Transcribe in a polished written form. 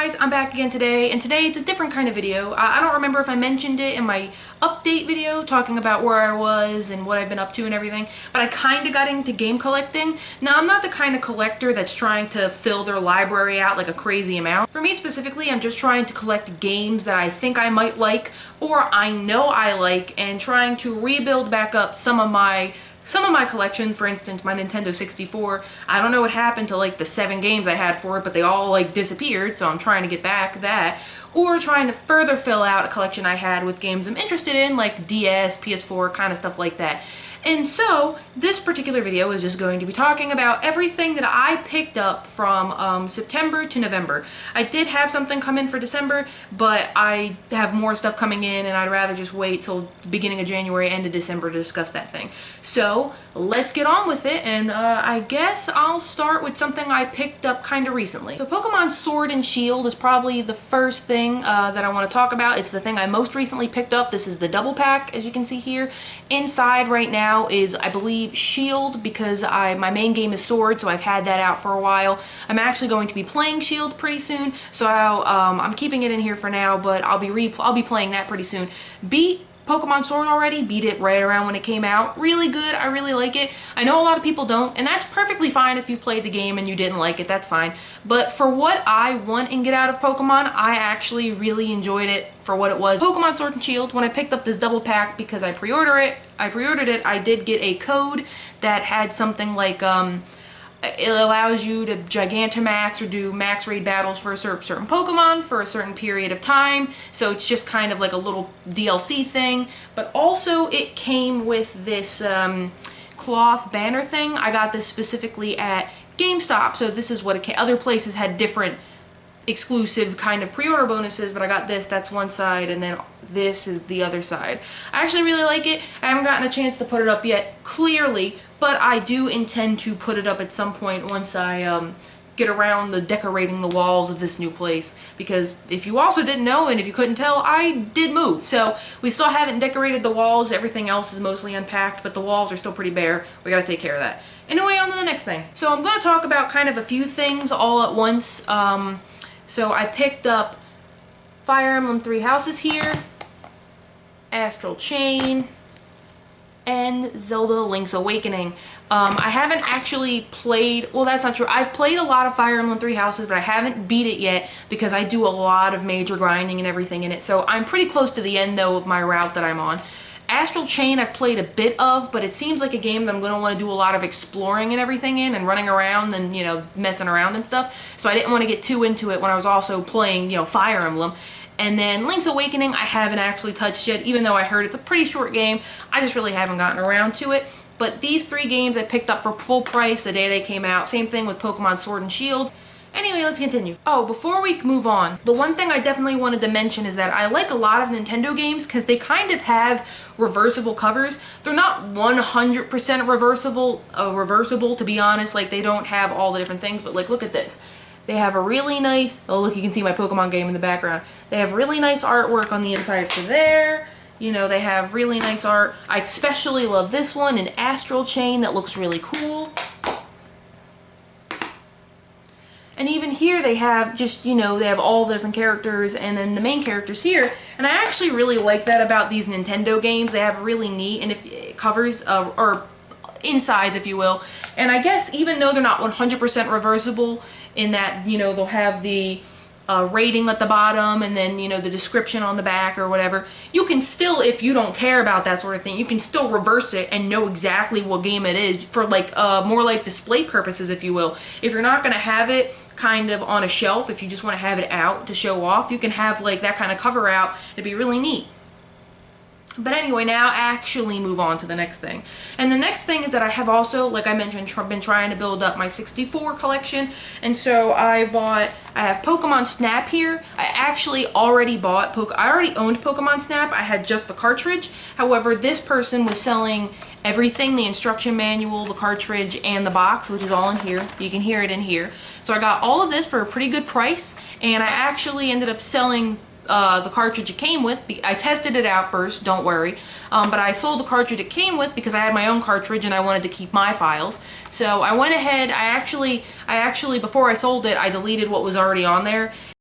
guys, I'm back again today, and today it's a different kind of video. I don't remember if I mentioned it in my update video talking about where I was and what I've been up to and everything, but I kind of got into game collecting. Now, I'm not the kind of collector that's trying to fill their library out like a crazy amount. For me specifically, I'm just trying to collect games that I think I might like or I know I like, and trying to rebuild back up some of my collection. For instance, my Nintendo 64, I don't know what happened to like the 7 games I had for it, but they all like disappeared, so I'm trying to get back that. Or trying to further fill out a collection I had with games I'm interested in, like DS, PS4, kind of stuff like that. And so, this particular video is just going to be talking about everything that I picked up from September to November. I did have something come in for December, but I have more stuff coming in, and I'd rather just wait till the beginning of January, end of December to discuss that thing. So, let's get on with it, and I guess I'll start with something I picked up kind of recently. So, Pokemon Sword and Shield is probably the first thing that I want to talk about. It's the thing I most recently picked up. This is the double pack, as you can see here. Inside right now is, I believe, Shield, because my main game is Sword, so I've had that out for a while. I'm actually going to be playing Shield pretty soon, so I'm keeping it in here for now, but I'll be playing that pretty soon. Beat Pokemon Sword already, beat it right around when it came out. Really good, I really like it. I know a lot of people don't, and that's perfectly fine if you've played the game and you didn't like it, that's fine. But for what I want and get out of Pokemon, I actually really enjoyed it for what it was. Pokemon Sword and Shield, when I picked up this double pack because I pre-ordered it, I did get a code that had something like, it allows you to Gigantamax or do max raid battles for a certain Pokemon for a certain period of time. So it's just kind of like a little DLC thing. But also it came with this cloth banner thing. I got this specifically at GameStop. So this is what it came. Other places had different exclusive kind of pre-order bonuses, but I got this. That's one side, and then this is the other side. I actually really like it. I haven't gotten a chance to put it up yet, clearly, but I do intend to put it up at some point once I get around the decorating the walls of this new place, because if you also didn't know, and if you couldn't tell, I did move. So we still haven't decorated the walls. Everything else is mostly unpacked, but the walls are still pretty bare. We gotta take care of that. Anyway, on to the next thing. So I'm gonna talk about kind of a few things all at once. So I picked up Fire Emblem Three Houses here, Astral Chain, and Zelda Link's Awakening. I haven't actually played, well, that's not true. I've played a lot of Fire Emblem Three Houses, but I haven't beat it yet because I do a lot of major grinding and everything in it. So I'm pretty close to the end, though, of my route that I'm on. Astral Chain I've played a bit of, but it seems like a game that I'm going to want to do a lot of exploring and everything in, and running around and, you know, messing around and stuff. So I didn't want to get too into it when I was also playing, you know, Fire Emblem. And then Link's Awakening I haven't actually touched yet, even though I heard it's a pretty short game. I just really haven't gotten around to it. But these 3 games I picked up for full price the day they came out. Same thing with Pokemon Sword and Shield. Anyway, let's continue. Oh, before we move on, the one thing I definitely wanted to mention is that I like a lot of Nintendo games because they kind of have reversible covers. They're not 100% reversible, to be honest. Like, they don't have all the different things, but like, look at this. They have a really nice, oh look, you can see my Pokemon game in the background. They have really nice artwork on the inside for there. You know, they have really nice art. I especially love this one, an Astral Chain that looks really cool. And even here they have just, you know, they have all the different characters and then the main characters here. And I actually really like that about these Nintendo games. They have really neat and if covers, or insides, if you will. And I guess even though they're not 100% reversible in that, you know, they'll have the rating at the bottom and then, you know, the description on the back or whatever, you can still, if you don't care about that sort of thing, you can still reverse it and know exactly what game it is for like more like display purposes, if you will. If you're not going to have it kind of on a shelf, if you just want to have it out to show off, you can have like that kind of cover out. It'd be really neat. But anyway, now actually move on to the next thing. And the next thing is that I have also, like I mentioned, been trying to build up my 64 collection. And so I have Pokemon Snap here. I actually already I already owned Pokemon Snap. I had just the cartridge. However, this person was selling everything, the instruction manual, the cartridge, and the box, which is all in here. You can hear it in here. So I got all of this for a pretty good price, and I actually ended up selling the cartridge it came with. I tested it out first, don't worry, but I sold the cartridge it came with because I had my own cartridge and I wanted to keep my files. So I went ahead, I actually before I sold it, I deleted what was already on there